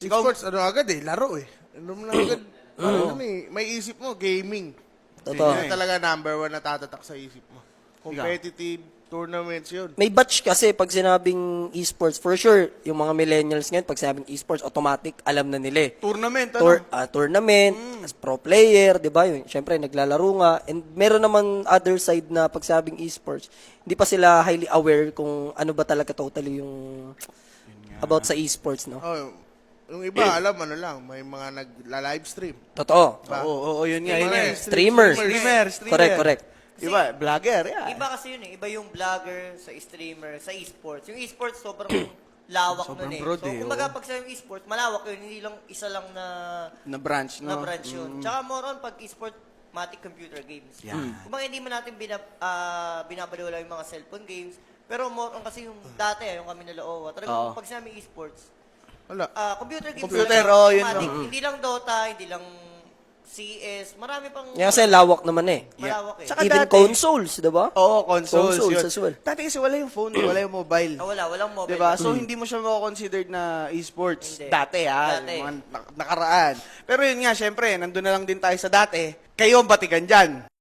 Sports, ano agad laro Ano mo na agad, may isip mo, gaming. Totoo. Yun talaga number 1 na tatatak sa isip mo. Competitive tournaments yun. May batch kasi pag sinabing esports, for sure, yung mga millennials ngayon, pag sinabing esports, automatic, alam na nila Tournament, tournament, as pro player, di ba? Yun, syempre, naglalaro nga. And meron naman other side na pag sinabing esports, hindi pa sila highly aware kung ano ba talaga totally yung about sa esports, no? Oh, yung iba, alam, ano lang, may mga nagla-livestream. Totoo. Oo, yun nga, yun nga. Streamer. Streamer. Correct. Iba, vlogger, yeah. Iba kasi yun Iba yung vlogger sa streamer, sa esports. Yung esports, sobrang lawak Sobrang nun broad So, kumbaga pag sa yung esports, malawak yun. Hindi lang isa lang Na branch, no? na branch yun. Tsaka more on pag esports, matic computer games. Yan. Kumbaga hindi man natin binabaliwala yung mga cellphone games. Pero more on kasi yung dati, yung kami nila OWA. Talagang pag sinabi esports, Wala. computer games. Computer, talaga, yun automatic. lang. Hindi lang Dota, hindi lang CS, marami pang... Yan kasi lawak naman Malawak Tsaka Even dati- consoles, di ba? Oo, consoles yun. as well. Dati kasi wala yung phone, wala yung mobile. walang mobile. Diba? So, hindi mo siya mako-considered na esports. Hindi. Dati, Dati. Yung mga nakaraan. Pero yun nga, syempre, nandun na lang din tayo sa dati. Kayo ang batigan dyan.